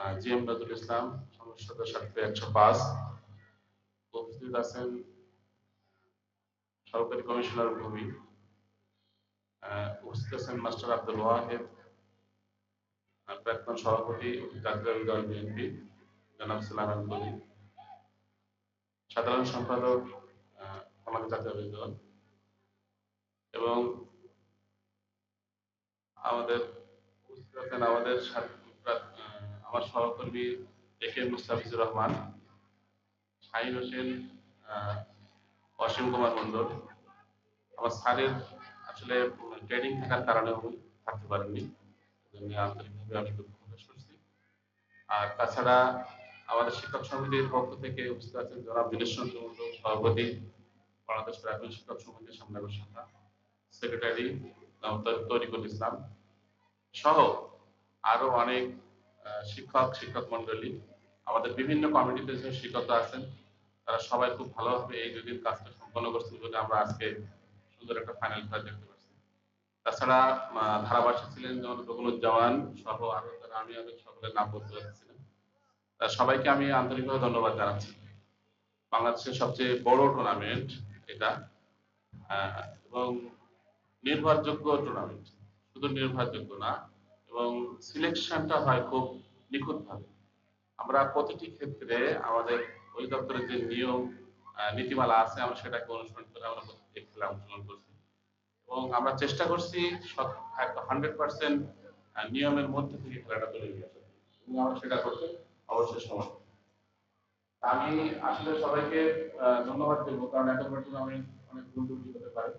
G M Nazrul Islam, সংসদ সদস্য 105। উপস্থিত আছেন সহকারী কমিশনার ভূমি, উপস্থিত আছেন মাস্টার আব্দুল ওয়াহেদ, প্রাক্তন সভাপতি জাতীয় দল বিএনপি জনাব সুলাইমান কবির, সাধারণ সম্পাদক আমাদের জাতীয় দল, এবং আমাদের উপস্থিত আছেন আমাদের আমার সহকর্মী এ কে মুস্তাফিজুর রহমান, শাহিন হোসেন, অসীম কুমার মন্ডল। আমার স্যারের আসলে ট্রেনিং থাকার কারণে উনি থাকতে পারেননি, আন্তরিকভাবে আমি দুঃখ প্রকাশ করছি। আর তাছাড়া আমাদের শিক্ষক সমিতির পক্ষ থেকে উপস্থিত আছেন জনাব দীনেশ চন্দ্র মন্ডল, সভাপতি বাংলাদেশ প্রাথমিক শিক্ষক সমিতির সামনগর শাখা, সেক্রেটারি তরিকুল ইসলাম সহ আরো অনেক শিক্ষক মন্ডলী, আমাদের বিভিন্ন কমিটিতে যে শিক্ষক আছেন তারা সবাই খুব ভালোভাবে এই দুদিন কাজটা সম্পন্ন করছেন বলে আমরা আজকে সুন্দর একটা ফাইনাল খেলা দেখতে পাচ্ছি। তাছাড়া ধারাভাষ্য ছিলেন যেমন রকুনুজ্জামান সহ আরো যারা আমি সকলের নাম বলতে পারছি না, সবাইকে আমি আন্তরিকভাবে ধন্যবাদ জানাচ্ছি। বাংলাদেশের সবচেয়ে বড় টুর্নামেন্ট এটা, এবং নির্ভরযোগ্য টুর্নামেন্ট, শুধু নির্ভরযোগ্য না, এবং সিলেকশনটা হয় খুব নিখুঁতভাবে। আমরা প্রতিটি ক্ষেত্রে আমাদের অধিদপ্তরের যে নিয়ম নীতিমালা আছে আমরা সেটাকে অনুসরণ করে আমরা প্রতিটি খেলা অংশগ্রহণ করছি, এবং আমরা চেষ্টা করছি 100% নিয়মের মধ্যে থেকে খেলাটা তৈরি নিয়ে আসা, এবং আমরা সেটা করতে অবশ্যই সমর্থ। আমি আসলে সবাইকে ধন্যবাদ দেবো, কারণ এত বড় টুর্নামেন্ট অনেক গুরুত্বপূর্ণ হতে পারে।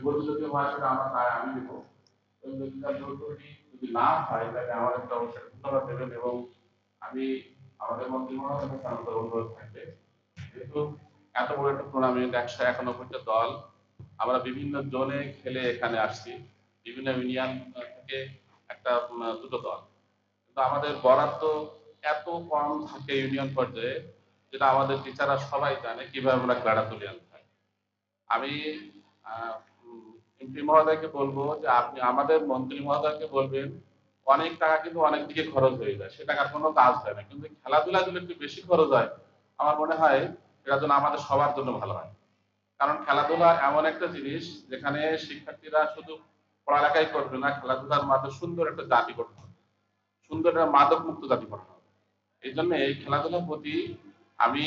গতি যদি হয় সেটা আমার দায় আমি দেবো, এবং যদি না হয় তাহলে আমাদেরকে অবশ্যই ধন্যবাদ দেবেন, এবং আমি আমাদের মন্ত্রী মহোদয়ের কাছে আমাদের অনুরোধ থাকবে, যেহেতু এত বড় একটা টুর্নামেন্ট 191টা দল, আমরা বিভিন্ন জোনে খেলে এখানে আসছি, বিভিন্ন ইউনিয়ন থেকে একটা দুটো দল, কিন্তু আমাদের বরাদ্দ এত কম থাকে ইউনিয়ন পর্যায়ে, যেটা আমাদের টিচাররা সবাই জানে কিভাবে আমরা ক্লাড়া তুলে আনতে হয়। আমি এমপি মহোদয়কে বলবো যে আপনি আমাদের মন্ত্রী মহোদয়কে বলবেন, অনেক টাকা কিন্তু অনেক দিকে খরচ হয়ে যায়, সে টাকার কোনো কাজ হয় না, কিন্তু খেলাধুলা যদি একটু বেশি খরচ হয় আমার মনে হয় সেটা যেন আমাদের সবার জন্য ভালো হয়। কারণ খেলাধুলা এমন একটা জিনিস যেখানে শিক্ষার্থীরা শুধু পড়ালেখাই করবে না, খেলাধুলার মাধ্যমে সুন্দর একটা জাতি করতে হবে, সুন্দর একটা মাদক মুক্ত জাতি করতে হবে। এই জন্য এই খেলাধুলার প্রতি আমি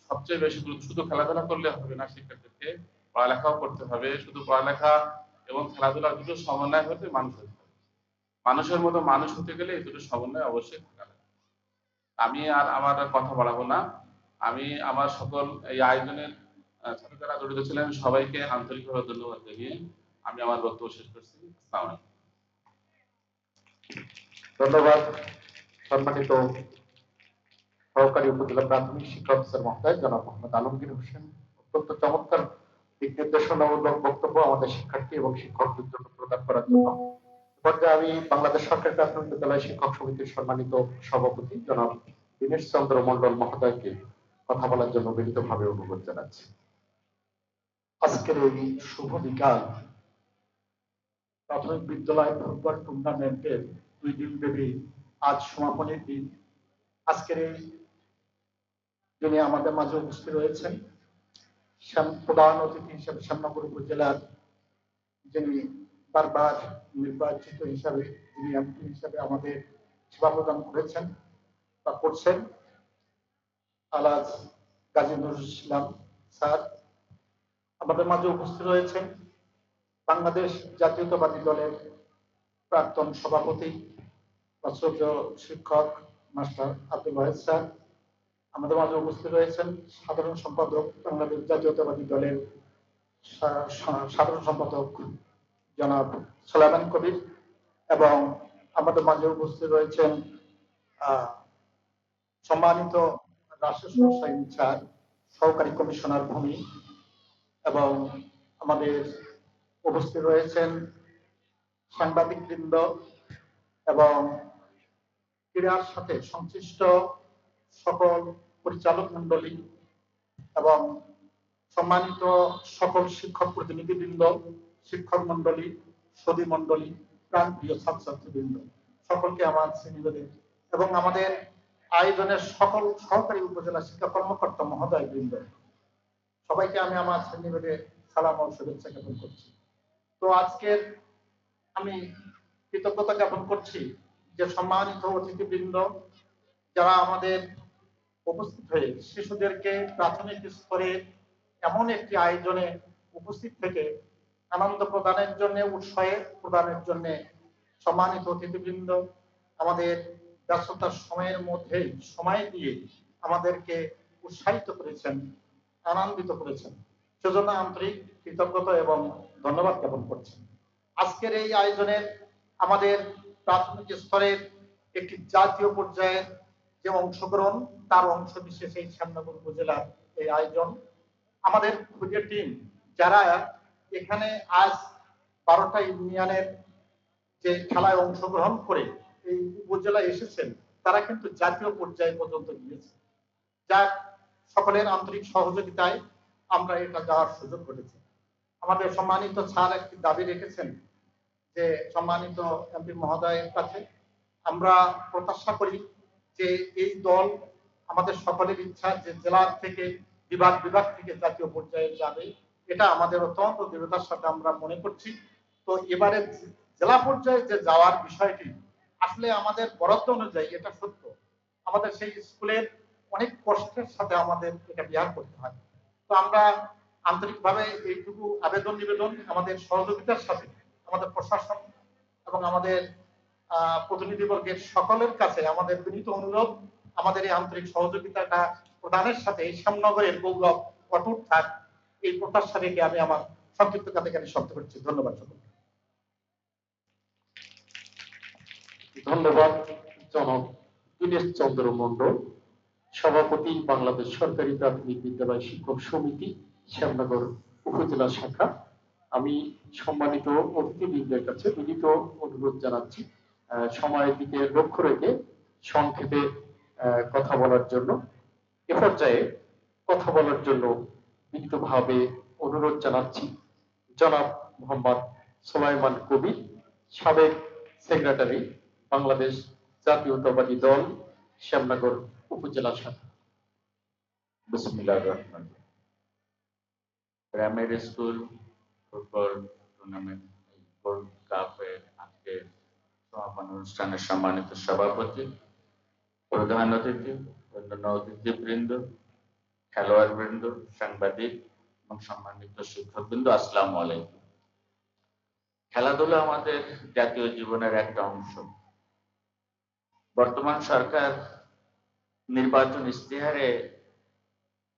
সবচেয়ে বেশি গুরুত্ব, শুধু খেলাধুলা করলে হবে না, শিক্ষার্থীকে পড়ালেখাও করতে হবে, শুধু পড়ালেখা এবং খেলাধুলা দুটো সমন্বয় হতে মানুষ হতে হবে। মানুষের মতো মানুষ হতে গেলে এই দুটো সমন্বয় অবশ্যই থাকা লাগে। আমি আর আমার কথা বাড়াবো না, আমি আমার সকল এই আয়োজনের সাথে যারা জড়িত ছিলেন সবাইকে আন্তরিকভাবে ধন্যবাদ জানিয়ে আমি আমার বক্তব্য শেষ করছি। আসসালামু আলাইকুম। ধন্যবাদ সম্মানিত সহকারী উপজেলা প্রাথমিক শিক্ষা অফিসার মহোদয় জনাব মোহাম্মদ আলমগীর হোসেন, অত্যন্ত চমৎকার দিক নির্দেশনামূলক বক্তব্য আমাদের শিক্ষার্থী এবং শিক্ষকদের জন্য প্রদান করার জন্য। পর্যায়ে আমি বাংলাদেশ সরকারি প্রাথমিক বিদ্যালয় শিক্ষক সমিতির সম্মানিত সভাপতি জনাব দীনেশ চন্দ্র মন্ডল মহোদয়কে কথা বলার জন্য বিনীতভাবে অনুরোধ জানাচ্ছি। আজকের এই শুভ বিকাল প্রাথমিক বিদ্যালয় ফুটবল টুর্নামেন্টের 2 দিন ব্যাপী আজ সমাপনের দিন। আজকের এই দিনে আমাদের মাঝে উপস্থিত রয়েছেন প্রধান অতিথি হিসেবে শ্যামনগর উপজেলার যিনি বারবার নির্বাচিত হিসাবে, যিনি এমপি হিসাবে আমাদের সেবা প্রদান করেছেন বা করছেন, আলাজ গাজী নুরুল ইসলাম স্যার। আমাদের মাঝে উপস্থিত রয়েছেন বাংলাদেশ জাতীয়তাবাদী দলের প্রাক্তন সভাপতি প্রাচ্য শিক্ষক মাস্টার আব্দুল ওয়াহেদ স্যার। আমাদের মাঝে উপস্থিত রয়েছেন সাধারণ সম্পাদক বাংলাদেশ জাতীয়তাবাদী দলের সাধারণ সম্পাদক জনাব সুলাইমান কবির, এবং আমাদের মাঝে উপস্থিত রয়েছেন সম্মানিত রাষ্ট্রীয় সমস্যা ইনচার্জ সহকারী কমিশনার ভূমি, এবং আমাদের উপস্থিত রয়েছেন সাংবাদিকবৃন্দ এবং ক্রীড়ার সাথে সংশ্লিষ্ট সকল পরিচালক মন্ডলী, এবং সম্মানিত সকল শিক্ষক প্রতিনিধিবৃন্দ, শিক্ষক মন্ডলী, সদী মন্ডলী, প্রাণপ্রিয় ছাত্রছাত্রীবৃন্দ, সকলকে আমার শ্রেণীবাদের এবং আমাদের আয়োজনের সকল সহকারী উপজেলা শিক্ষা কর্মকর্তা মহোদয় বৃন্দ, সবাইকে আমি আমার শ্রেণীভেদে সালাম ও শুভেচ্ছা জ্ঞাপন করছি। তো আজকের আমি কৃতজ্ঞতা জ্ঞাপন করছি যে সম্মানিত অতিথিবৃন্দ যারা আমাদের উপস্থিত হয়ে শিশুদেরকে প্রাথমিক স্তরে এমন একটি আয়োজনে উপস্থিত থেকে আনন্দ প্রদানের জন্য, উৎসাহ প্রদানের জন্য সম্মানিত অতিথিবৃন্দ আমাদের ব্যস্ততার সময়ের মধ্যে সময় দিয়ে আমাদেরকে উৎসাহিত করেছেন, আনন্দিত করেছেন, সেজন্য আন্তরিক কৃতজ্ঞতা এবং ধন্যবাদ জ্ঞাপন করছেন। আজকের এই আয়োজনের আমাদের প্রাথমিক স্তরের একটি জাতীয় পর্যায়ের যে অংশগ্রহণ, তার অংশ বিশেষ এই শ্যামনগর উপজেলার এই আয়োজন। আমাদের খুঁজে টিম যারা এখানে আজ 12টা ইউনিয়নের যে খেলায় অংশগ্রহণ করে এই উপজেলায় এসেছেন, তারা কিন্তু জাতীয় পর্যায়ে পর্যন্ত গিয়েছে, যার সকলের আন্তরিক সহযোগিতায় আমরা এটা যাওয়ার সুযোগ ঘটেছে। আমাদের সম্মানিত স্যার একটি দাবি রেখেছেন যে সম্মানিত এমপি মহোদয়ের কাছে আমরা প্রত্যাশা করি যে এই দল, আমাদের সকলের ইচ্ছা যে জেলা থেকে বিভাগ বিভাগ থেকে জাতীয় পর্যায়ে যাবে, এটা আমাদের অত্যন্ত দৃঢ়তার সাথে আমরা মনে করছি। তো এবারে জেলা পর্যায়ে যে যাওয়ার বিষয়টি আসলে আমাদের বরাদ্দ অনুযায়ী এটা সত্য, আমাদের সেই স্কুলের অনেক কষ্টের সাথে আমাদের এটা বিহার করতে হয়। তো আমরা আন্তরিকভাবে এইটুকু আবেদন নিবেদন আমাদের সহযোগিতার সাথে আমাদের প্রশাসন এবং আমাদের প্রতিনিধিবর্গের সকলের কাছে আমাদের বিনীত অনুরোধ, আমাদের এই আন্তরিক সহযোগিতাটা প্রদানের সাথে এই শ্যামনগরের গৌরব অটুট থাক, এই প্রত্যাশা রেখে আমি আমার সংক্ষিপ্ত কথাখানি শব্দ করছি। ধন্যবাদ সকলকে। ধন্যবাদ জনাব দীনেশ চন্দ্র মন্ডল, সভাপতি বাংলাদেশ সরকারি প্রাথমিক বিদ্যালয় শিক্ষক সমিতি শ্যামনগর উপজেলা শাখা। আমি সম্মানিত অতিথিবৃন্দের কাছে বিনীত অনুরোধ জানাচ্ছি সময়ের দিকে লক্ষ্য রেখে সংক্ষেপে কথা বলার জন্য। এ পর্যায়ে কথা বলার জন্য বিনীতভাবে অনুরোধ জানাচ্ছি জনাব মোহাম্মদ সোলাইমান কবির, সাবেক সেক্রেটারি, বাংলাদেশ জাতীয়তাবাদী দল শ্যামনগর উপজেলা শাখা। বিসমিল্লাহির রহমানির রহিম। Primary school football tournament gold কাপের আজকে সমাপন অনুষ্ঠানের সম্মানিত সভাপতি, প্রধান অতিথি, অন্যান্য অতিথিবৃন্দ, খেলোয়াড় বৃন্দ, সাংবাদিক এবং সম্মানিত শিক্ষকবৃন্দ, আসসালামু আলাইকুম। খেলাধুলা আমাদের জাতীয় জীবনের একটা অংশ। বর্তমান সরকার নির্বাচন ইশতেহারে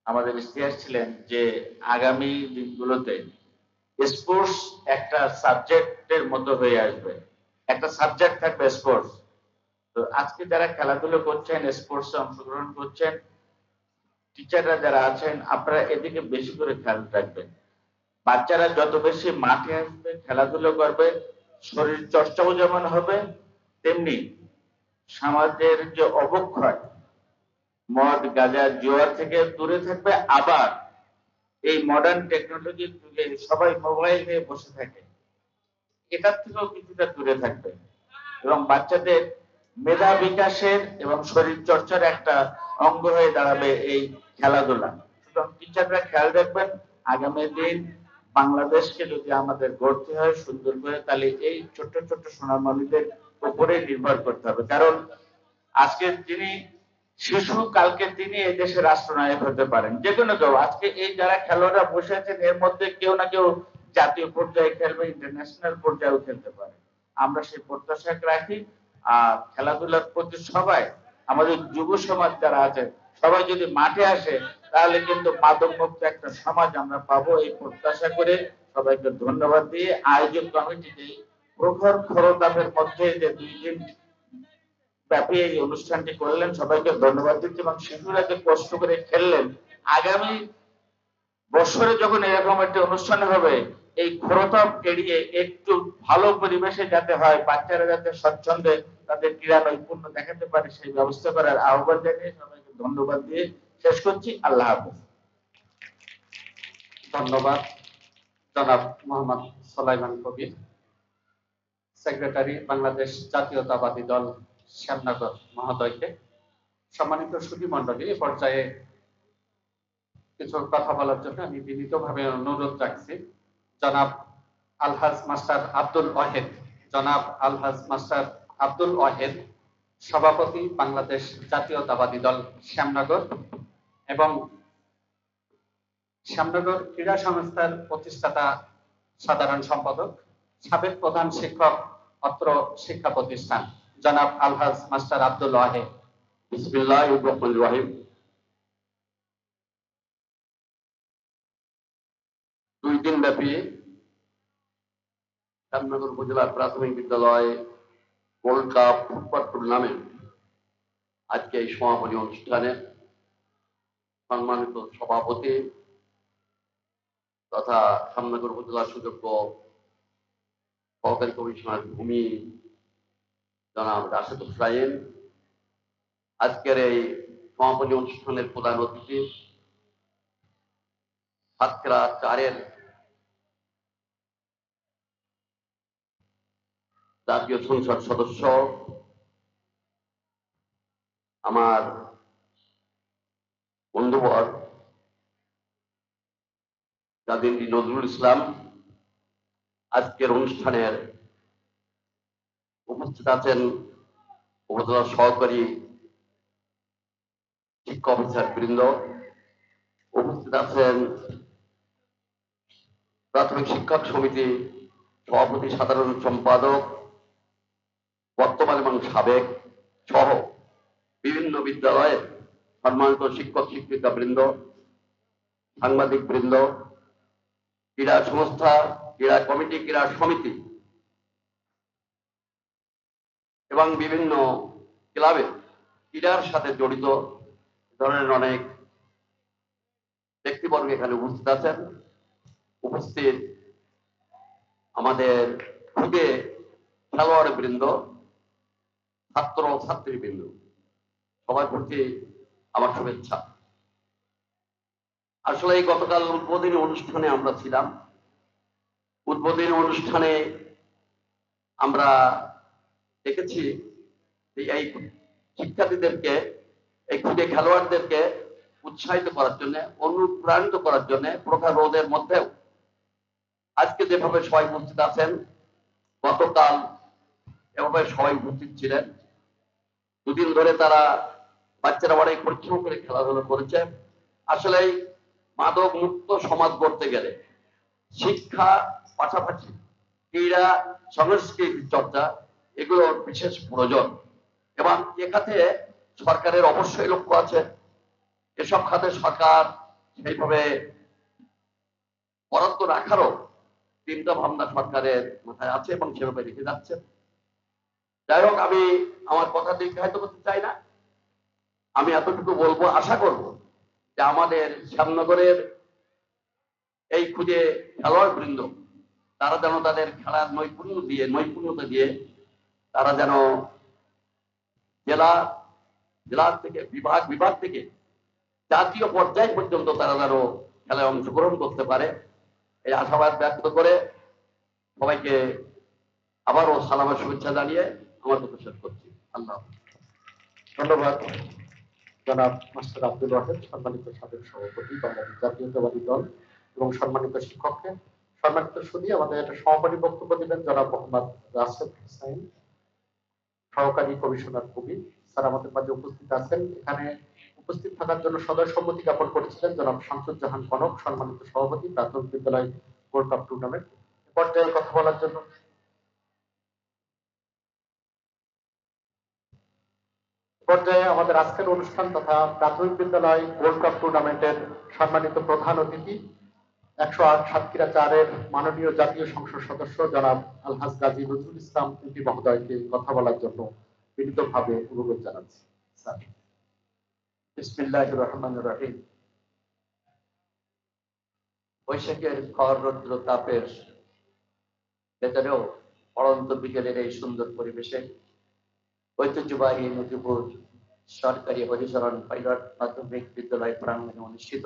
আমাদের ইশতেহার ছিলেন যে আগামী দিনগুলোতে স্পোর্টস একটা সাবজেক্টের মতো হয়ে আসবে, একটা সাবজেক্ট থাকবে স্পোর্টস। তো আজকে যারা খেলাধুলো করছেন, স্পোর্টসে অংশগ্রহণ করছেন, টিচাররা যারা আছেন, আপনারা এদিকে বেশি করে খেয়াল রাখবেন। বাচ্চারা যত বেশি মাঠে আসবে, খেলাধুলো করবে, শরীর চর্চাও যেমন হবে, তেমনি সমাজের যে অবক্ষয়, মদ গাঁজা জুয়া থেকে দূরে থাকবে। আবার এই মডার্ন টেকনোলজির যুগে সবাই মোবাইল নিয়ে বসে থাকে, এটার থেকেও কিছুটা দূরে থাকবে এবং বাচ্চাদের মেধা বিকাশের এবং শরীর চর্চার একটা অঙ্গ হয়ে দাঁড়াবে এই খেলাধুলা। সুতরাং টিচাররা খেয়াল রাখবেন, আগামী দিন বাংলাদেশকে যদি আমাদের গড়তে হয় সুন্দর করে, তাহলে এই ছোট্ট ছোট্ট সোনামণিদের উপরে নির্ভর করতে হবে। কারণ আজকে যিনি শিশু, কালকে তিনি এই দেশের রাষ্ট্রনায়ক হতে পারেন, যে কোনো কেউ। আজকে এই যারা খেলোয়াড়রা বসে আছেন, এর মধ্যে কেউ না কেউ জাতীয় পর্যায়ে খেলবে, ইন্টারন্যাশনাল পর্যায়েও খেলতে পারে। আমরা সেই প্রত্যাশা রাখি। আর খেলাধুলার প্রতি সবাই, আমাদের যুব সমাজ যারা আছে, সবাই যদি মাঠে আসে, তাহলে কিন্তু মাদক মুক্ত একটা সমাজ আমরা পাবো, এই প্রত্যাশা করে সবাইকে ধন্যবাদ দিয়ে আয়োজক কমিটিকে প্রখর খরতাপের মধ্যে যে 2 দিন ব্যাপী এই অনুষ্ঠানটি করলেন, সবাইকে ধন্যবাদ দিচ্ছি। এবং শিশুরা যে কষ্ট করে খেললেন, আগামী বছরে যখন এরকম একটা অনুষ্ঠান হবে, এই খরতাপ এড়িয়ে একটু ভালো পরিবেশে যাতে হয়, বাচ্চারা যাতে স্বচ্ছন্দে তাদের ক্রীড়া নৈপুণ্য দেখাতে পারে, সেই ব্যবস্থা করার আহ্বান জানিয়ে সবাইকে ধন্যবাদ দিয়ে শেষ করছি। আল্লাহ হাফেজ। ধন্যবাদ জনাব মোহাম্মদ সোলাইমান কবির, সেক্রেটারি, বাংলাদেশ জাতীয়তাবাদী দল শ্যামনগর মহোদয়কে। সম্মানিত সুধী মণ্ডলী, এ পর্যায়ে কিছু কথা বলার জন্য আমি বিনীতভাবে অনুরোধ রাখছি জনাব আলহাজ মাস্টার আব্দুল ওয়াহেদ। জনাব আলহাজ মাস্টার আব্দুল ওয়াহেদ, সভাপতি বাংলাদেশ জাতীয়তাবাদী দল শ্যামনগর এবং শ্যামনগর ক্রীড়া সংস্থার প্রতিষ্ঠাতা সাধারণ সম্পাদক, সাবেক প্রধান শিক্ষক অত্র শিক্ষা প্রতিষ্ঠান, জনাব আলহাজ মাস্টার আব্দুল ওয়াহেদ। বিসমিল্লাহির রহমানির রহিম। 2 দিন ব্যাপী শ্যামনগর উপজেলা প্রাথমিক বিদ্যালয় গোল্ড কাপ ফুটবল টুর্নামেন্ট আজকে এই সমাপনী অনুষ্ঠানে সম্মানিত সভাপতি তথা শ্যামনগর উপজেলা সুযোগ্য সহকারী কমিশনার ভূমি জনাব রাশেদ হুসাইন, আজকের এই সমাপনী অনুষ্ঠানের প্রধান অতিথি সাতক্ষীরা 4-এর জাতীয় সংসদ সদস্য আমার বন্ধুবর কাজী নজরুল ইসলাম, আজকের অনুষ্ঠানের উপস্থিত আছেন উপজেলা সহকারী শিক্ষা অফিসার বৃন্দ, উপস্থিত আছেন প্রাথমিক শিক্ষক সমিতি সভাপতি সাধারণ সম্পাদক বর্তমান এবং সাবেক সহ বিভিন্ন বিদ্যালয়ের সম্মানিত শিক্ষক শিক্ষিকা বৃন্দ, সাংবাদিক বৃন্দ, ক্রীড়া সংস্থা, ক্রীড়া কমিটি, ক্রীড়া সমিতি এবং বিভিন্ন ক্লাবে ক্রীড়ার সাথে জড়িত ধরনের অনেক ব্যক্তিবর্গ এখানে উপস্থিত আছেন। উপস্থিত আমাদের খুদে খেলোয়াড় বৃন্দ, ছাত্র ছাত্রী বৃন্দ, সবার প্রতি আমার শুভেচ্ছা। আসলে এই গতকাল উদ্বোধনী অনুষ্ঠানে আমরা ছিলাম। উদ্বোধনী অনুষ্ঠানে আমরা দেখেছি যে এই শিক্ষার্থীদেরকে, এই খুদে খেলোয়াড়দেরকে উৎসাহিত করার জন্য, অনুপ্রাণিত করার জন্য প্রখর রোদের মধ্যেও আজকে যেভাবে সবাই উপস্থিত আছেন, গতকাল এভাবে সবাই উপস্থিত ছিলেন। 2 দিন ধরে তারা বাচ্চারা অনেক পরিশ্রম করে খেলাধুলা করেছে। আসলে মাদক মুক্ত সমাজ গড়তে গেলে শিক্ষা পাশাপাশি ক্রীড়া সংস্কৃতি চর্চা এগুলোর বিশেষ প্রয়োজন এবং এখানে সরকারের অবশ্যই লক্ষ্য আছে। এসব খাতে সরকার সেইভাবে বরাদ্দ রাখারও চিন্তা ভাবনা সরকারের মাথায় আছে এবং সেভাবে রেখে যাচ্ছে। যাই হোক, আমি আমার কথা দীর্ঘায়িত করতে চাই না। আমি এতটুকু বলবো, আশা করব যে আমাদের শ্যামনগরের এই খুদে খেলোয়াড় বৃন্দ তারা যেন তাদের খেলার নৈপুণ্যতা দিয়ে তারা যেন জেলা থেকে বিভাগ থেকে জাতীয় পর্যায় পর্যন্ত তারা যেন খেলায় অংশগ্রহণ করতে পারে, এই আশাবাদ ব্যক্ত করে সবাইকে আবারও সালামের শুভেচ্ছা জানিয়ে আমার কথা শেষ করছি। আল্লাহ হাফেজ। ধন্যবাদ জনাব মাস্টার আব্দুল ওয়াহেদ, সম্মানিত সাবেক সভাপতি বাংলাদেশ জাতীয়তাবাদী দল এবং সম্মানিত শিক্ষককে। সম্মানিত সুধী, আমাদের সমাপনী বক্তব্য দিবেন জনাব মোহাম্মদ রাশেদ হুসাইন, সহকারী কমিশনার কবি স্যার আমাদের মাঝে উপস্থিত আছেন। এখানে উপস্থিত থাকার জন্য সদয় সম্মতি জ্ঞাপন করেছিলেন জনাব শামসুজ্জাহান কনক, সম্মানিত সভাপতি প্রাথমিক বিদ্যালয় গোল্ড কাপ টুর্নামেন্ট। পর্যায়ে কথা বলার জন্য পর্যায়ে আমাদের আজকের অনুষ্ঠান তথা প্রাথমিক বিদ্যালয় গোল্ড কাপ টুর্নামেন্টের সম্মানিত প্রধান অতিথি 108 সাতক্ষীরা 4-এর মাননীয় জাতীয় সংসদ সদস্য জনাব আলহাজ গাজী নজরুল ইসলাম এমপি মহোদয়কে কথা বলার জন্য বিনীতভাবে অনুরোধ জানাচ্ছি। স্যার। বিসমিল্লাহির রহমানির রহিম। বৈশাখের খর রৌদ্র তাপের ভেতরেও পড়ন্ত বিকেলের এই সুন্দর পরিবেশে ঐতিহ্যবাহী নদীপুর সরকারি হরিচরণ পাইলট প্রাথমিক বিদ্যালয় প্রাঙ্গণে অনুষ্ঠিত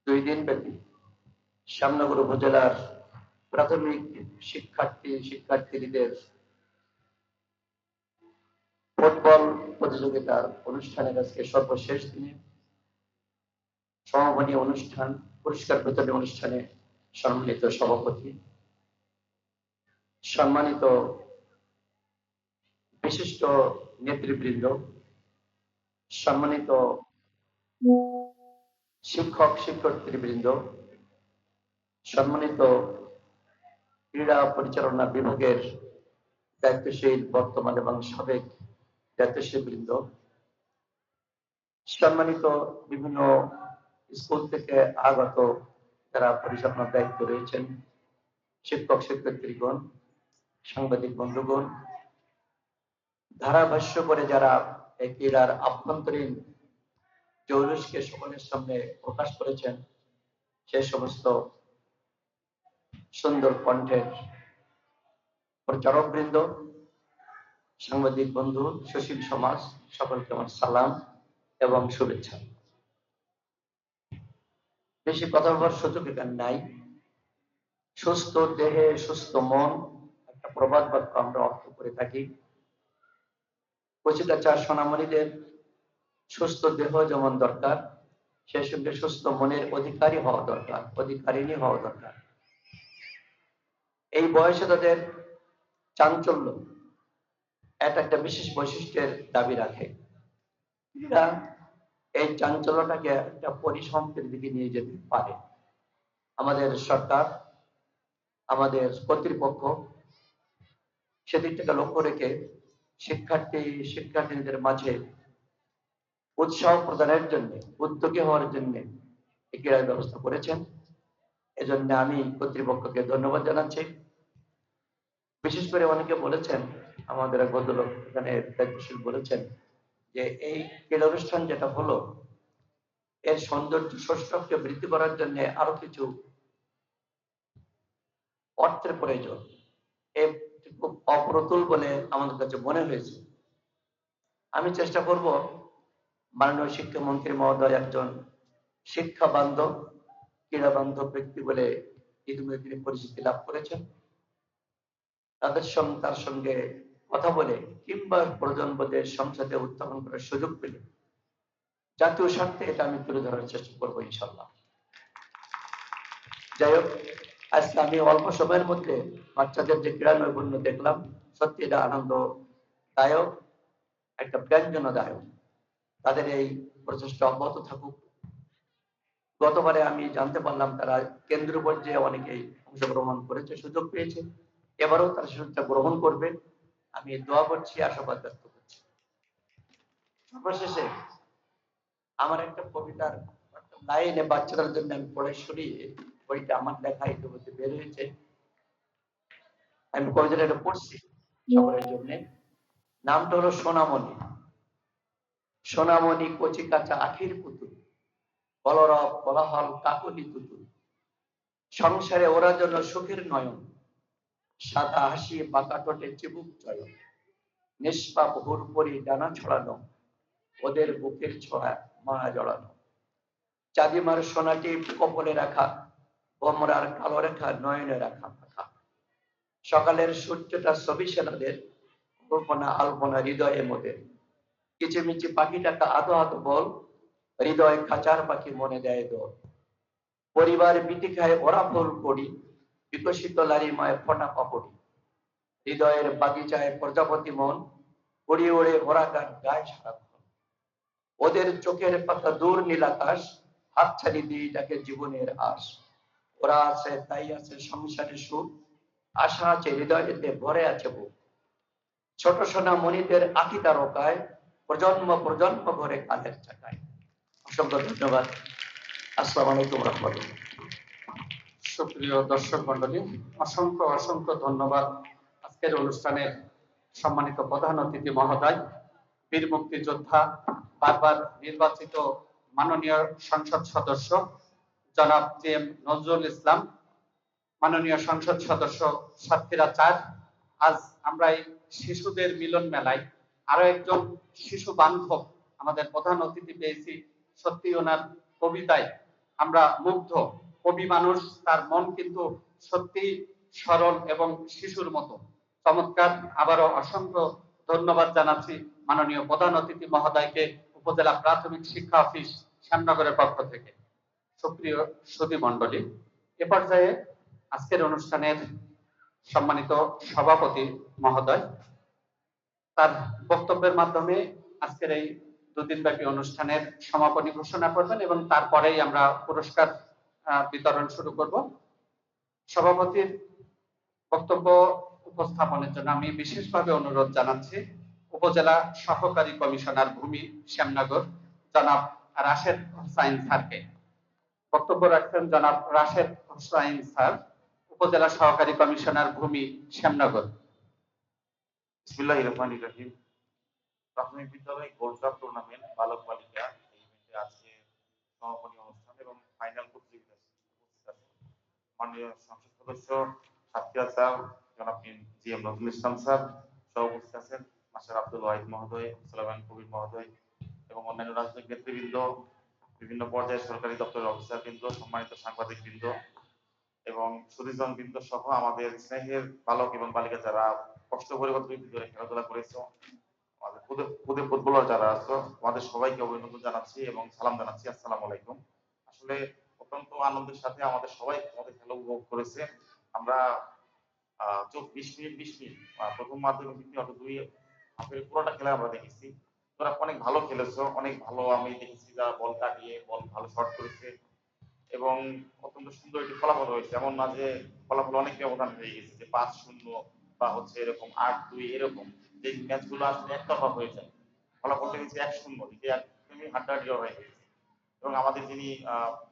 2 দিন ব্যাপী শ্যামনগর উপজেলার প্রাথমিক শিক্ষার্থীদের ফুটবল প্রতিযোগিতার অনুষ্ঠানের আজকে সর্বশেষ দিনে সমাপনী অনুষ্ঠান, পুরস্কার বিতরণী অনুষ্ঠানে সম্মানিত সভাপতি, সম্মানিত বিশিষ্ট নেতৃবৃন্দ, সম্মানিত শিক্ষক শিক্ষার্থীবৃন্দ, সম্মানিত ক্রীড়া পরিচালনা বিভাগের দায়িত্বশীল বর্তমান এবং সাবেক দায়িত্বশীল বৃন্দ, সম্মানিত বিভিন্ন স্কুল থেকে আগত যারা পরিচালনার দায়িত্ব রয়েছেন, শিক্ষক শিক্ষার্থীগণ, সাংবাদিক বন্ধুগণ, ধারাভাষ্য করে যারা এই ক্রীড়ার আভ্যন্তরীণ জৌলুসকে সকলের সামনে প্রকাশ করেছেন, সে সমস্ত সুন্দর কণ্ঠের প্রচারক বৃন্দ, সাংবাদিক বন্ধু, সুশীল সমাজ, সকলকে আমার সালাম এবং শুভেচ্ছা। বেশি কথা বলার সুযোগ এখানে নাই। সুস্থ দেহে সুস্থ মন একটা প্রবাদ বাক্য আমরা অর্থ করে থাকি। কচিকাঁচার সোনামণিদের সুস্থ দেহ যেমন দরকার, সেই সঙ্গে সুস্থ মনের অধিকারী হওয়া দরকার, অধিকারিণী হওয়া দরকার। এই বয়সে তাদের চাঞ্চল্য এটা একটা বিশেষ বৈশিষ্ট্যের দাবি রাখে। এরা এই চাঞ্চল্যটাকে একটা পরিসম্পের দিকে নিয়ে যেতে পারে। আমাদের সরকার, আমাদের কর্তৃপক্ষ সেদিকটাকে লক্ষ্য রেখে শিক্ষার্থীদের মাঝে উৎসাহ প্রদানের জন্য, উদ্যোগী হওয়ার জন্য এই ক্রীড়ার ব্যবস্থা করেছেন। এজন্য আমি কর্তৃপক্ষকে ধন্যবাদ জানাচ্ছি। বিশেষ করে অনেকে বলেছেন, আমাদের এক ভদ্রলোক এখানে দায়িত্বশীল বলেছেন যে এই ক্রীড়া অনুষ্ঠান যেটা হলো এর সৌন্দর্য সৌষ্ঠবকে বৃদ্ধি করার জন্য আরো কিছু অর্থের প্রয়োজন। খুব অপ্রতুল বলে আমাদের কাছে মনে হয়েছে। আমি চেষ্টা করব, মাননীয় শিক্ষামন্ত্রী মহোদয় একজন শিক্ষা বান্ধব, ক্রীড়া বান্ধব ব্যক্তি বলে ইতিমধ্যে তিনি পরিচিতি লাভ করেছেন। তার সঙ্গে কথা বলে কিংবা প্রজন্মদের সংসদে উত্থাপন করার সুযোগ পেলে জাতীয় স্বার্থে এটা আমি তুলে ধরার চেষ্টা করবো ইনশাল্লাহ। যাই হোক, আজকে আমি অল্প সময়ের মধ্যে বাচ্চাদের যে ক্রীড়া নৈপুণ্য দেখলাম, সত্যি এটা আনন্দদায়ক, একটা ব্যঞ্জনদায়ক। তাদের এই প্রচেষ্টা অব্যাহত থাকুক। গতবারে আমি জানতে পারলাম তারা কেন্দ্রীয় পর্যায়ে অনেকেই অংশগ্রহণ করেছে, সুযোগ পেয়েছে। এবারও তারা সুযোগটা গ্রহণ করবে, আমি দোয়া করছি, আশাবাদ ব্যক্ত করছি। সর্বশেষে আমার একটা কবিতার লাইনে বাচ্চাদের জন্য আমি পড়ে শুনিয়ে, বইটা আমার লেখা ইতিমধ্যে বের হয়েছে, আমি কবিতাটা এটা পড়ছি সকলের জন্য। নামটা হলো সোনামণি। সোনামণি কচি কাঁচা আখির পুতুল, কলরব কোলাহল কাকলি তুতুল, সংসারে ওরা যেন সুখের নয়ন, সাদা হাসি বাঁকা ঠোঁটে চিবুক চয়ন, নিষ্পাপ হুরপরি ডানা ছড়ানো, ওদের বুকের ছোঁয়া মায়া জড়ানো, চাঁদিমার সোনাটি কপলে রাখা, ভোমরার কালো রেখা নয়নে রাখা পাখা, সকালের সূর্যটা ছবি সেনাদের, কল্পনা আলপনা হৃদয়ে মোদের, কিচিমিচি পাখিটাকে আদো আদো বল, হৃদয় খাঁচার পাখি মনে দেয় দোল, পরিবার বিটি খায় ওরা ফুল করি, বিকশিত লারিমায় ফোটা পাপড়ি, হৃদয়ের বাগিচায় প্রজাপতি মন, উড়ে উড়ে ওরা গান গায় সারাক্ষণ, ওদের চোখের পাতা দূর নীল আকাশ, হাতছানি দিয়ে যাকে জীবনের আশ, ওরা আছে তাই আছে সংসারে সুখ, আশা আছে হৃদয়েতে ভরে আছে বুক, ছোট সোনা মণিদের আঁকি তারকায়, প্রজন্ম প্রজন্ম ভরে কালের চাকায়। অসংখ্য ধন্যবাদ। আসসালামু আলাইকুম রহমতুল্লাহ। সুপ্রিয় দর্শক মন্ডলী, অসংখ্য অসংখ্য ধন্যবাদ আজকের অনুষ্ঠানের সম্মানিত প্রধান অতিথি মহোদয়, বীর মুক্তিযোদ্ধা, বারবার নির্বাচিত মাননীয় সংসদ সদস্য জনাব জি.এম. নজরুল ইসলাম, মাননীয় সংসদ সদস্য সাতক্ষীরা ৪। আজ আমরা এই শিশুদের মিলন মেলায় আরো একজন শিশু বান্ধব আমাদের প্রধান অতিথি পেয়েছি। সত্যি ওনার কবিতায় আমরা মুগ্ধ। কবি মানুষ, তার মন কিন্তু সত্যি সরল এবং শিশুর মতো চমৎকার। আবারও অসংখ্য ধন্যবাদ জানাচ্ছি মাননীয় প্রধান অতিথি মহোদয়কে, উপজেলা প্রাথমিক শিক্ষা অফিস শ্যামনগরের পক্ষ থেকে। সুপ্রিয় সুধী মণ্ডলী, এ পর্যায়ে আজকের অনুষ্ঠানের সম্মানিত সভাপতি মহোদয় তার বক্তব্যের মাধ্যমে আজকের এই দুদিনব্যাপী অনুষ্ঠানের সমাপনী ঘোষণা করবেন এবং তারপরেই আমরা পুরস্কার বিতরণ শুরু করব। সভাপতির বক্তব্য উপস্থাপনের জন্য আমি বিশেষভাবে অনুরোধ জানাচ্ছি উপজেলা সহকারী কমিশনার ভূমি শ্যামনগর জনাব রাশেদ হোসাইন স্যারকে। বক্তব্য রাখছেন জনাব রাশেদ হোসাইন স্যার, উপজেলা সহকারী কমিশনার ভূমি শ্যামনগর। বিসমিল্লাহির রহমানির রহিম। প্রাথমিক বিদ্যালয় গোল্ড কাপ টুর্নামেন্ট বালক বালিকা এই ইভেন্টে আজকে সমাপনী অনুষ্ঠান এবং ফাইনাল প্রতিযোগিতা উপস্থিত আছেন মাননীয় সংসদ সদস্য সাতক্ষীরা স্যার, জনাব G M Nazrul Islam sir, সহ উপস্থিত আছেন মাস্টার আব্দুল ওয়াহিদ মহোদয়, সুলাইমান কবির মহোদয় এবং অন্যান্য রাজনৈতিক নেতৃবৃন্দ, বিভিন্ন পর্যায়ে সরকারি দপ্তরের অফিসার বৃন্দ, সম্মানিত সাংবাদিক বৃন্দ এবং সুধীজন বৃন্দ সহ আমাদের স্নেহের বালক এবং বালিকা যারা কষ্ট করে ধরে খেলাধুলা করেছো, আমাদের খুদে ফুটবলার যারা আছো, আমাদের সবাইকে অভিনন্দন জানাচ্ছি এবং সালাম জানাচ্ছি। আসসালামু আলাইকুম। আসলে অত্যন্ত আনন্দের সাথে আমাদের সবাই আমাদের খেলা উপভোগ করেছে। আমরা 20 মিনিট প্রথম মাধ্যমিক দুই হাফের পুরোটা খেলা আমরা দেখেছি। তোরা অনেক ভালো খেলেছো, অনেক ভালো আমি দেখেছি যারা বল কাটিয়ে বল ভালো শট করেছে এবং অত্যন্ত সুন্দর একটি ফলাফল হয়েছে। এমন না যে ফলাফল অনেক ব্যবধান হয়ে গেছে যে 5-0 বা হচ্ছে এরকম 8-2 এরকম যে ম্যাচগুলো আসলে একতরফা হয়ে যায়, ফলাফলটা হচ্ছে 1-0 দিকে একদমই হাড্ডাহাড্ডি হয়ে গেছে। এবং আমাদের যিনি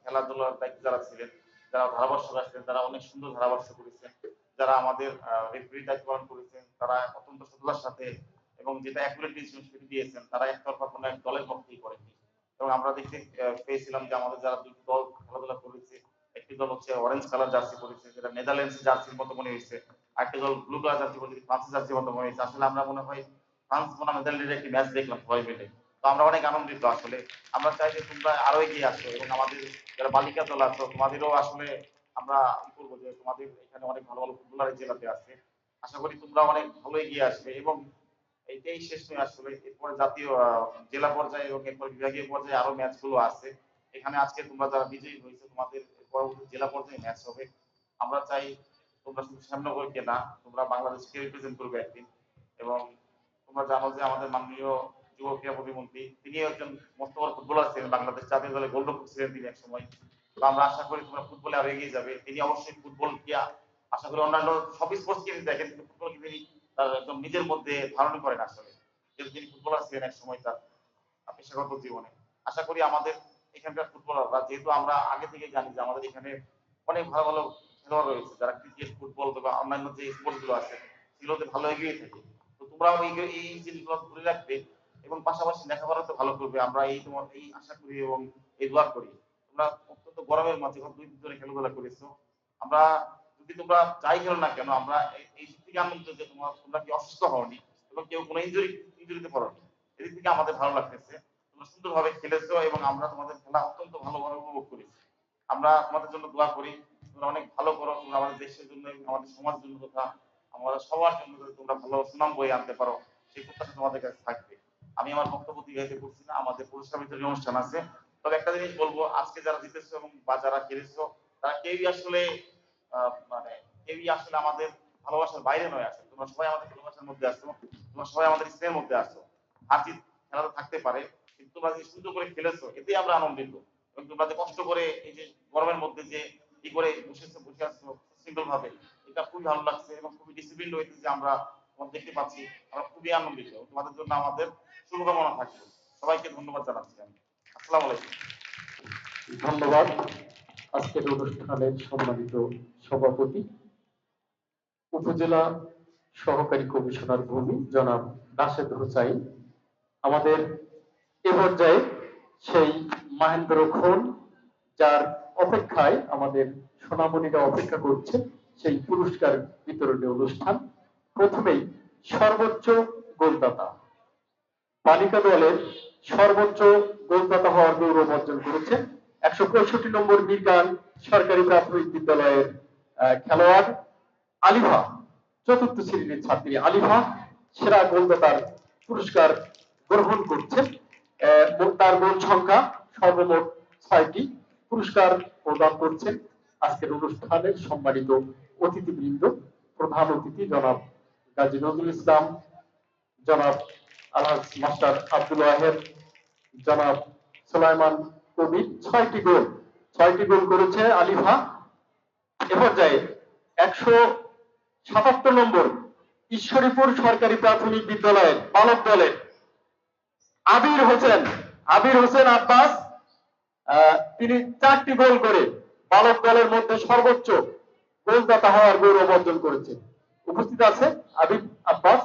খেলাধুলার দায়িত্ব যারা ছিলেন, যারা ধারাভাষ্যক আছেন, তারা অনেক সুন্দর ধারাভাষ্য করেছেন। যারা আমাদের রেফারির দায়িত্ব পালন করেছেন তারা অত্যন্ত সততার সাথে এবং যেটা অ্যাকুরেট ডিসিশন সেটি দিয়েছেন, তারা একতরফা কোনো এক দলের পক্ষেই করেনি। এবং আমরা দেখতে পেয়েছিলাম যে আমাদের যারা দুই দল খেলাধুলা করেছে, একটি দল হচ্ছে অরেঞ্জ কালার জার্সি পরেছে, যেটা নেদারল্যান্ডস জার্সির মতো মনে হয়েছে, আরেকটি দল ব্লু কালার জার্সি পরেছে, ফ্রান্সের জার্সির মতো মনে হয়েছে। আসলে আমরা মনে হয় ফ্রান্স বনাম নেদারল্যান্ডের একটি ম্যাচ দেখলাম সবাই মিলে। তো আমরা অনেক আনন্দিত। আসলে আমরা চাই যে তোমরা আরো এগিয়ে আসো এবং আমাদের যারা বালিকা দল আছো তোমাদেরও আসলে আমরা কি করবো যে তোমাদের এখানে অনেক ভালো ভালো ফুটবলার এই জেলাতে আছে। আশা করি তোমরা অনেক ভালো এগিয়ে আসবে এবং এইটাই শেষ নয়, আসলে এরপরে জাতীয় জেলা পর্যায়ে এবং এরপর বিভাগীয় পর্যায়ে আরো ম্যাচ গুলো আছে। এখানে আজকে তোমরা যারা বিজয়ী হয়েছে তোমাদের পরবর্তী জেলা পর্যায়ে ম্যাচ হবে। আমরা চাই তোমরা শুধু শ্যামনগরকে না, তোমরা বাংলাদেশকে রিপ্রেজেন্ট করবে একদিন। এবং তোমরা জানো যে আমাদের মাননীয় যুব ক্রীড়া প্রতিমন্ত্রী তিনি একজন মস্ত বড় ফুটবলার ছিলেন, বাংলাদেশ জাতীয় দলে গোলরক্ষক ছিলেন তিনি এক সময়। তো আমরা আশা করি তোমরা ফুটবলে আরো এগিয়ে যাবে। তিনি অবশ্যই ফুটবল কি আশা করি অন্যান্য সব স্পোর্টস কে দেখেন, কিন্তু ফুটবল কি তিনি তার একদম নিজের মধ্যে ধারণ করেন আসলে, যেহেতু তিনি ফুটবলার ছিলেন এক সময় তার পেশাগত জীবনে। আশা করি আমাদের এখানকার ফুটবলাররা, যেহেতু আমরা আগে থেকে জানি যে আমাদের এখানে অনেক ভালো ভালো খেলোয়াড় রয়েছে যারা ক্রিকেট, ফুটবল বা অন্যান্য যে স্পোর্টস গুলো আছে সেগুলোতে ভালো এগিয়ে থাকে। তো তোমরাও এই জিনিসগুলো ধরে রাখবে এবং পাশাপাশি লেখাপড়া তো ভালো করবে। আমরা এই তোমার এই আশা করি এবং এই দোয়া করি। তোমরা অত্যন্ত গরমের মাঝে 2 দিন ধরে খেলাধুলা করেছো। আমরা যদি তোমরা যাই খেলো না কেন, আমরা এই দিক থেকে আনন্দ যে তোমরা কি অসুস্থ হওনি এবং কেউ কোনো ইনজুরিতে পড়োনি, এদিক থেকে আমাদের ভালো লাগতেছে। তোমরা সুন্দরভাবে খেলেছো এবং আমরা তোমাদের খেলা অত্যন্ত ভালোভাবে উপভোগ করেছি। আমরা তোমাদের জন্য দোয়া করি, তোমরা অনেক ভালো করো, তোমরা আমাদের দেশের জন্য আমাদের সমাজের জন্য তথা আমরা সবার জন্য তোমরা ভালো সুনাম বয়ে আনতে পারো, সেই প্রত্যাশা তোমাদের কাছে থাকবে। আমি আমার বক্তব্য দীর্ঘায়িত করছি না, আমাদের পুরস্কার বিতরণী অনুষ্ঠান আছে। তবে একটা জিনিস বলবো, আজকে যারা জিতেছো এবং বা যারা হেরেছো তারা কেউই আসলে মানে কেউই আসলে আমাদের ভালোবাসার বাইরে নয়। আসে তোমরা সবাই আমাদের ভালোবাসার মধ্যে আসো, তোমরা সবাই আমাদের স্নেহের মধ্যে আসো। হার জিত খেলা থাকতে পারে, কিন্তু তোমরা যে সুন্দর করে খেলেছো এতে আমরা আনন্দিত। এবং তোমরা যে কষ্ট করে এই যে গরমের মধ্যে যে কি করে বসে আসছো সিঙ্গল ভাবে, এটা খুবই ভালো লাগছে এবং খুবই ডিসিপ্লিন হয়েছে যে আমরা দেখতে পাচ্ছি। আমরা খুবই আনন্দিত। তোমাদের জন্য আমাদের শুভকামনা থাকবে। সবাইকে ধন্যবাদ জানাচ্ছি আমি। আসসালামু আলাইকুম। ধন্যবাদ। আজকের অনুষ্ঠানের সম্মানিত সভাপতি উপজেলা সহকারী কমিশনার ভূমি জনাব রাশেদ হোসাইন। আমাদের এ পর্যায়ে সেই মাহেন্দ্র খন যার অপেক্ষায় আমাদের সোনামণিরা অপেক্ষা করছে, সেই পুরস্কার বিতরণী অনুষ্ঠান। প্রথমেই সর্বোচ্চ গোলদাতা বালিকা দলের সর্বোচ্চ গোলদাতা হওয়ার গৌরব অর্জন করেছে 165 নম্বর মিরগান সরকারি প্রাথমিক বিদ্যালয়ের খেলোয়াড় আলিফা, চতুর্থ শ্রেণীর ছাত্রী আলিফা। সেরা গোলদাতার পুরস্কার গ্রহণ করছেন। তার গোল সংখ্যা সর্বমোট 6টি। পুরস্কার প্রদান করছেন আজকের অনুষ্ঠানের সম্মানিত অতিথিবৃন্দ। প্রধান অতিথি জনাব গাজী নজরুল ইসলাম, জনাব আলহাজ মাস্টার আব্দুল ওয়াহেদ, জনাব সুলাইমান কবির। 6টি গোল করেছে আলিফা। এ পর্যায়ে 177 নম্বর ঈশ্বরীপুর সরকারি প্রাথমিক বিদ্যালয়ের বালক দলের আবির হোসেন আব্বাস, তিনি 4টি গোল করে বালক দলের মধ্যে সর্বোচ্চ গোলদাতা হওয়ার গৌরব অর্জন করেছেন। উপস্থিত আছে আবির আব্বাস।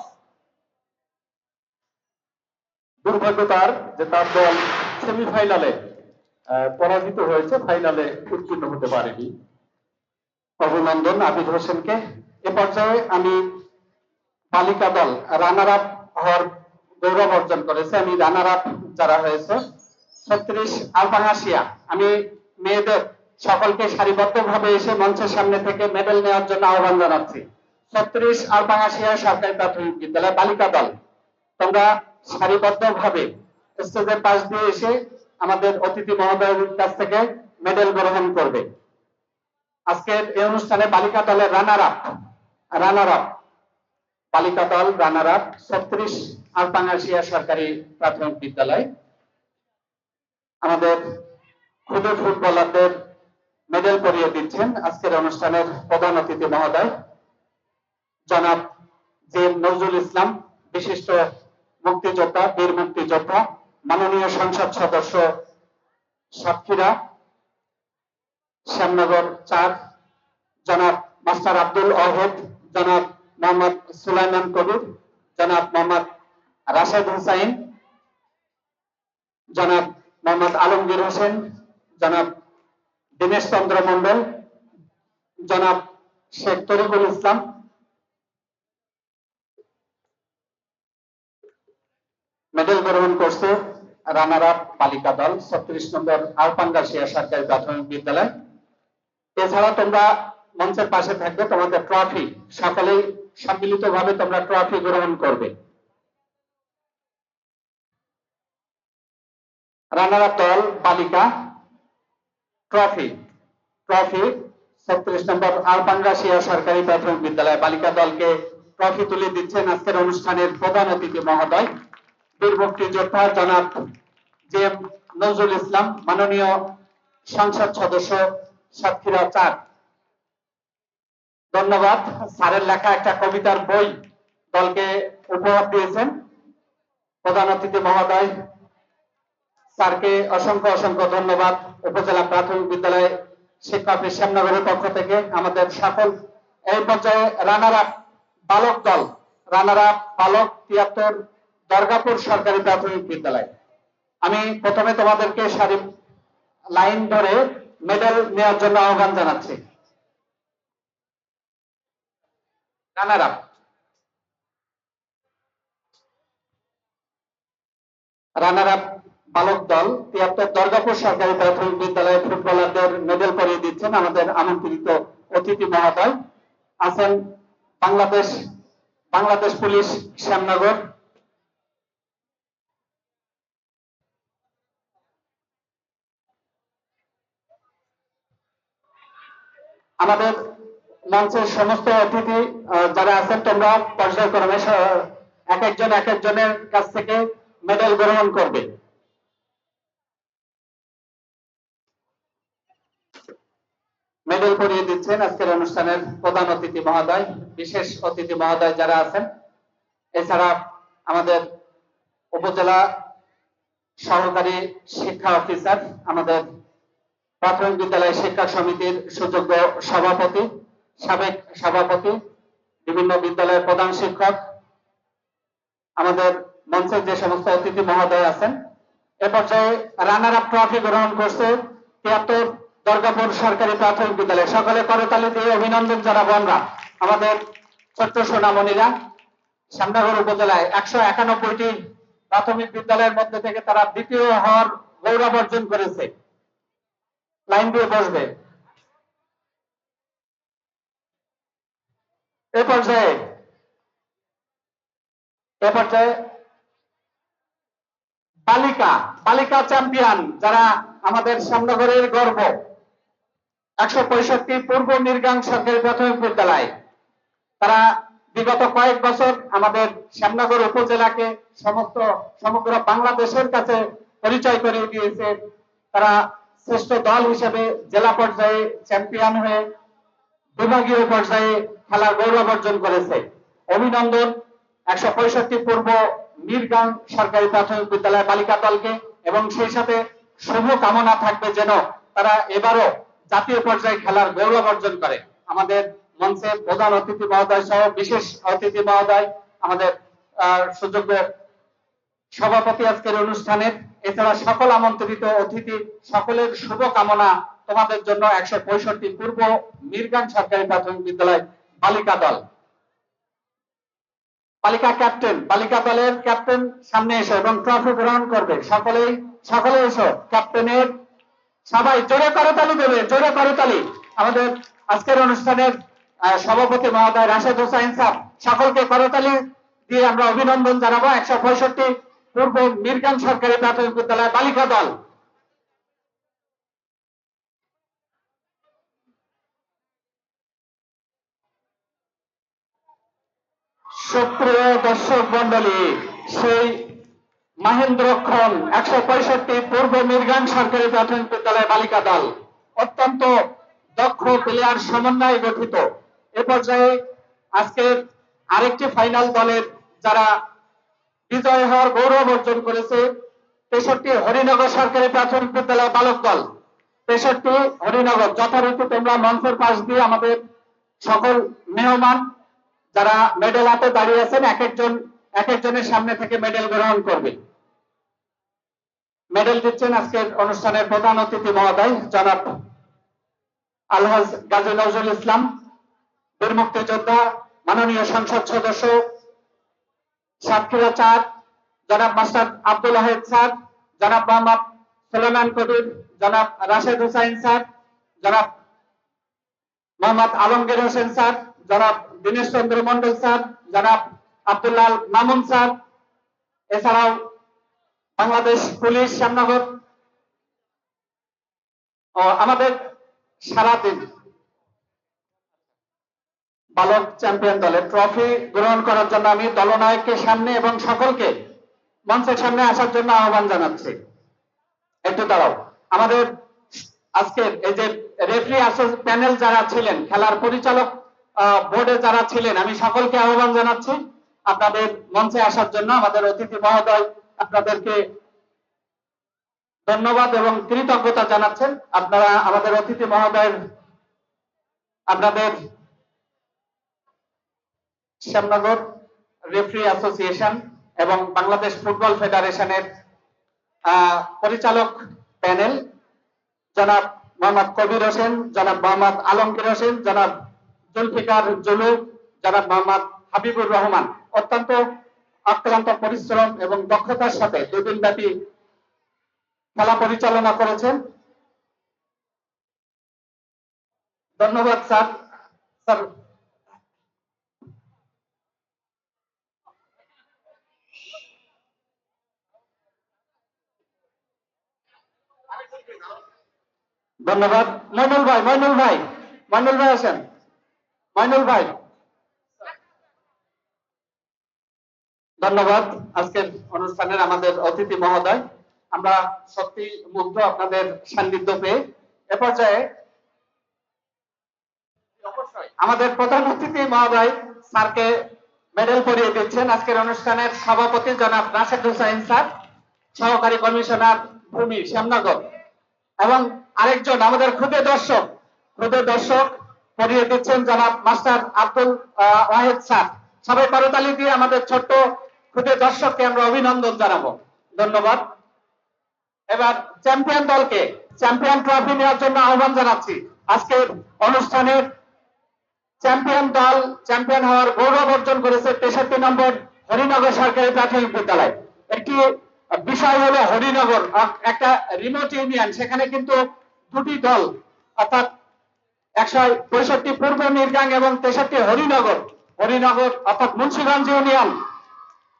দুর্ভাগ্য তার যে তার দল সেমিফাইনালে পরাজিত হয়েছে, ফাইনালে উত্তীর্ণ হতে পারেনি। অভিনন্দন আবিদ হোসেনকে। এ পর্যায়ে আমি বালিকা দল রানার আপ হওয়ার গৌরব অর্জন করেছে। আমি রানার আপ যারা হয়েছে 36 আলপাঙ্গাশিয়া, আমি মেয়েদের সকলকে সারিবদ্ধভাবে এসে মঞ্চের সামনে থেকে মেডেল নেওয়ার জন্য আহ্বান জানাচ্ছি। 36 আলপাঙ্গাশিয়া সরকারি প্রাথমিক বিদ্যালয় বালিকা দল, তোমরা সারিবদ্ধভাবে স্টেজের পাশ দিয়ে এসে আমাদের অতিথি মহোদয়ের কাছ থেকে মেডেল গ্রহণ করবে। আজকের এই অনুষ্ঠানে বালিকা দলের রানার আপ বালিকা দল রানার আপ 36 আলপাঙ্গাশিয়া সরকারি প্রাথমিক বিদ্যালয়। আমাদের ক্ষুদে ফুটবলারদের মেডেল পরিয়ে দিচ্ছেন আজকের অনুষ্ঠানের প্রধান অতিথি মহোদয় জনাব জে নজরুল ইসলাম, বিশিষ্ট মুক্তিযোদ্ধা, বীর মুক্তিযোদ্ধা, মাননীয় সংসদ সদস্য সাতক্ষীরা শ্যামনগর 4, জনাব মাস্টার আব্দুল ওয়াহেদ, জনাব মোহাম্মদ সুলাইমান কবির, জনাব মোহাম্মদ রাশেদ হুসাইন, জনাব মোহাম্মদ আলমগীর হোসেন, জনাব দীনেশ চন্দ্র মন্ডল, জনাব শেখ তরিকুল ইসলাম। মেডেল গ্রহণ করছে রানার আপ বালিকা দল 36 নম্বর আলপাঙ্গাশিয়া সরকারি প্রাথমিক বিদ্যালয়। এছাড়া তোমরা মঞ্চের পাশে থাকবে, তোমাদের ট্রফি সকলেই সম্মিলিতভাবে তোমরা ট্রফি গ্রহণ করবে। রানার আপ দল বালিকা ট্রফি 36 নম্বর আলপাঙ্গাশিয়া সরকারি প্রাথমিক বিদ্যালয় বালিকা দলকে ট্রফি তুলে দিচ্ছেন আজকের অনুষ্ঠানের প্রধান অতিথি মহোদয় বীর মুক্তিযোদ্ধা জনাব জে নজরুল ইসলাম, মাননীয় সংসদ সদস্য সাতক্ষীরা 4। ধন্যবাদ। স্যারের লেখা একটা কবিতার বই দলকে উপহার দিয়েছেন প্রধান অতিথি মহোদয়। স্যারকে অসংখ্য ধন্যবাদ। উপজেলা প্রাথমিক বিদ্যালয় শিক্ষা অফিস শ্যামনগরের পক্ষ থেকে আমাদের সকল। এই পর্যায়ে রানার আপ বালক দল, রানার আপ বালক 73 দরগাপুর সরকারি প্রাথমিক বিদ্যালয়। আমি প্রথমে তোমাদেরকে সারি লাইন ধরে মেডেল নেওয়ার জন্য আহ্বান জানাচ্ছি। রানার আপ বালক দল 73 দরগাপুর সরকারি প্রাথমিক বিদ্যালয়ের ফুটবলারদের মেডেল পরিয়ে দিচ্ছেন আমাদের আমন্ত্রিত অতিথি মহোদয় আছেন বাংলাদেশ পুলিশ শ্যামনগর। আমাদের মঞ্চের সমস্ত অতিথি যারা আছেন তোমরা পর্যায়ক্রমে এক একজনের কাছ থেকে মেডেল গ্রহণ করবে। মেডেল পরিয়ে দিচ্ছেন আজকের অনুষ্ঠানের প্রধান অতিথি মহোদয়, বিশেষ অতিথি মহোদয় যারা আছেন। এছাড়া আমাদের উপজেলা সহকারী শিক্ষা অফিসার, আমাদের প্রাথমিক বিদ্যালয় শিক্ষা সমিতির সুযোগ্য সভাপতি, সাবেক সভাপতি, বিভিন্ন বিদ্যালয়ের প্রধান শিক্ষক, আমাদের মঞ্চের যে সমস্ত অতিথি মহোদয় আছেন। এ পর্যায়ে রানার আপ ট্রফি গ্রহণ করছে 73 দরগাপুর সরকারি প্রাথমিক বিদ্যালয়। সকলে করতালি দিয়ে অভিনন্দন জানাবো আমরা আমাদের ছোট্ট সোনামণিরা। শ্যামনগর উপজেলায় 191টি প্রাথমিক বিদ্যালয়ের মধ্যে থেকে তারা দ্বিতীয় হওয়ার গৌরব অর্জন করেছে। লাইন দিয়ে বসবে। এ পর্যায়ে এ পর্যায়ে বালিকা বালিকা চ্যাম্পিয়ন যারা আমাদের শ্যামনগরের গর্ব 165 পূর্ব মিরগাং সরকারি প্রাথমিক বিদ্যালয়, তারা বিগত কয়েক বছর আমাদের শ্যামনগর উপজেলাকে সমগ্র বাংলাদেশের কাছে পরিচয় করিয়ে দিয়েছে। তারা শ্রেষ্ঠ দল হিসেবে জেলা পর্যায়ে চ্যাম্পিয়ন হয়ে বিভাগীয় পর্যায়ে খেলার গৌরব অর্জন করেছে। অভিনন্দন 165 পূর্ব মিরগাং সরকারি প্রাথমিক বিদ্যালয় বালিকা দলকে, এবং সেই সাথে শুভ কামনা থাকবে যেন তারা এবারও জাতীয় পর্যায়ে খেলার গৌরব অর্জন করে। আমাদের মঞ্চে প্রধান অতিথি মহোদয় সহ বিশেষ অতিথি মহোদয়, আমাদের সুযোগ্য সভাপতি আজকের অনুষ্ঠানের, এছাড়া সকল আমন্ত্রিত অতিথি সকলের শুভ কামনা তোমাদের জন্য 165 পূর্ব মিরগাং সরকারি প্রাথমিক বিদ্যালয় বালিকা দল। বালিকা ক্যাপ্টেন, বালিকা দলের ক্যাপ্টেন সামনে এসো এবং ট্রফি গ্রহণ করবে। সকলে এসো। ক্যাপ্টেনের সবাই জোরে করতালি দেবে, জোরে করতালি। আমাদের আজকের অনুষ্ঠানের সভাপতি মহোদয় রাশেদ হোসাইন স্যার, সকলকে করতালি দিয়ে আমরা অভিনন্দন জানাবো 165 পূর্ব মিরগাং সরকারি প্রাথমিক বিদ্যালয় বালিকা দল। সুপ্রিয় দর্শক মন্ডলী, সেই মহেন্দ্রক্ষণ 165 পূর্ব মিরগাং সরকারি প্রাথমিক বিদ্যালয় বালিকা দল অত্যন্ত দক্ষ প্লেয়ার সমন্বয়ে গঠিত। এ পর্যায়ে আজকের আরেকটি ফাইনাল দলের যারা বিজয় হওয়ার গৌরব অর্জন করেছে 63 হরিনগর সরকারি প্রাথমিক বিদ্যালয় বালক দল। 63 হরিনগর, যথারীতি তোমরা মঞ্চের পাশ দিয়ে আমাদের সকল মেহমান যারা মেডেল হাতে দাঁড়িয়ে আছেন এক একজনের সামনে থেকে মেডেল গ্রহণ করবে। মেডেল দিচ্ছেন আজকের অনুষ্ঠানের প্রধান অতিথি মহোদয় জনাব আলহাজ গাজী নজরুল ইসলাম, বীর মুক্তিযোদ্ধা, মাননীয় সংসদ সদস্য সাতক্ষীরা 4, জনাব মাস্টার আব্দুল ওয়াহেদ স্যার, জনাব মোহাম্মদ সুলেমান কবির, জনাব রাশেদ হোসাইন স্যার, জনাব মোহাম্মদ আলমগীর হোসেন স্যার, জনাব দীনেশ চন্দ্র মন্ডল স্যার, জনাব আব্দুল্লাহ মামুন স্যার, এছাড়াও বাংলাদেশ পুলিশ শ্যামনগর ও আমাদের সারাদিন বালক চ্যাম্পিয়ন দলের ট্রফি গ্রহণ করার জন্য আমি দলনায়ককে সামনে এবং সকলকে মঞ্চের সামনে আসার জন্য আহ্বান জানাচ্ছি। একটু দাঁড়াও। আমাদের আজকের এই যে রেফারি প্যানেল যারা ছিলেন, খেলার পরিচালক বোর্ডে যারা ছিলেন, আমি সকলকে আহ্বান জানাচ্ছি আপনাদের মঞ্চে আসার জন্য। আমাদের অতিথি মহোদয় আপনাদেরকে ধন্যবাদ এবং কৃতজ্ঞতা জানাচ্ছেন। আপনারা আমাদের অতিথি মহোদয়ের আপনাদের শ্যামনগর রেফারি অ্যাসোসিয়েশন এবং বাংলাদেশ ফুটবল ফেডারেশনের পরিচালক প্যানেল জনাব মোহাম্মদ কবির হোসেন, জনাব মোহাম্মদ আলমগীর হোসেন, জনাব জুলফিকার জুলু, জনাব মোহাম্মদ হাবিবুর রহমান অত্যন্ত অক্লান্ত পরিশ্রম এবং দক্ষতার সাথে 2 দিন ব্যাপী খেলা পরিচালনা করেছেন। ধন্যবাদ স্যার। স্যার ধন্যবাদ। মইনুল ভাই আসেন। মইনুল ভাই, ধন্যবাদ আজকের অনুষ্ঠানের আমাদের অতিথি মহোদয়। আমরা সত্যি মুগ্ধ আপনাদের সান্নিধ্য পেয়ে। এ পর্যায়ে আমাদের প্রধান অতিথি মহোদয় স্যারকে মেডেল পরিয়ে দিচ্ছেন আজকের অনুষ্ঠানের সভাপতি জনাব রাশেদ হোসাইন স্যার, সহকারী কমিশনার ভূমি শ্যামনগর, এবং আরেকজন আমাদের ক্ষুদে দর্শক পরিয়ে দিচ্ছেন জনাব মাস্টার আব্দুল ওয়াহেদ স্যার। সবাই করতালি দিয়ে আমাদের ছোট্ট ক্ষুদে দর্শককে আমরা অভিনন্দন জানাবো। ধন্যবাদ। এবার চ্যাম্পিয়ন দলকে চ্যাম্পিয়ন ট্রফি নেওয়ার জন্য আহ্বান জানাচ্ছি। আজকের অনুষ্ঠানের চ্যাম্পিয়ন দল চ্যাম্পিয়ন হওয়ার গৌরব অর্জন করেছে 63 নম্বর হরিনগর সরকারি প্রাথমিক বিদ্যালয়। একটি বিষয় হলো হরিনগর একটা রিমোট ইউনিয়ন, সেখানে কিন্তু 2টি দল অর্থাৎ 165 পূর্ব মিরগাং এবং 63 হরিনগর অর্থাৎ মুন্সিগঞ্জ ইউনিয়ন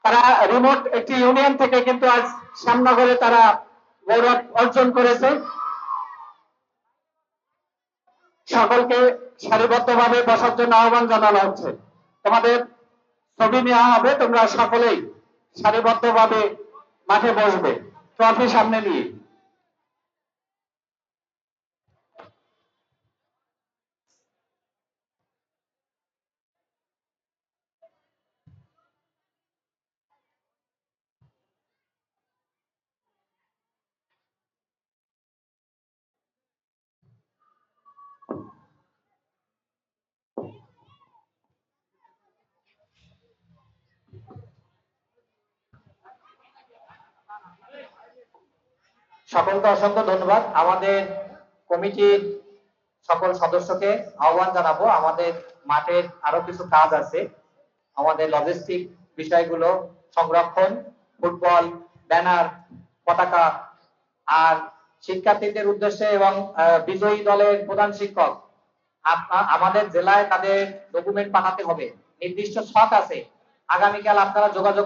তারা রিমোট একটি ইউনিয়ন থেকে কিন্তু আজ শ্যামনগরে তারা গৌরব অর্জন করেছে। সকলকে সারিবদ্ধভাবে বসার জন্য আহ্বান জানানো হচ্ছে। তোমাদের ছবি নেওয়া হবে, তোমরা সকলেই সারিবদ্ধভাবে মাঠে বসবে ট্রফি সামনে নিয়ে। সকলকে অসংখ্য ধন্যবাদ। আমাদের কমিটির সকল সদস্যকে আহ্বান জানাবো, আমাদের মাঠের আরো কিছু কাজ আছে। আমাদের লজিস্টিক বিষয়গুলো সংরক্ষণ, ফুটবল, ব্যানার, পতাকা, আর শিক্ষার্থীদের উদ্দেশ্যে এবং বিজয়ী দলের প্রধান শিক্ষক আমাদের জেলায় তাদের ডকুমেন্ট পাঠাতে হবে। নির্দিষ্ট ছক আছে, আগামীকাল আপনারা যোগাযোগ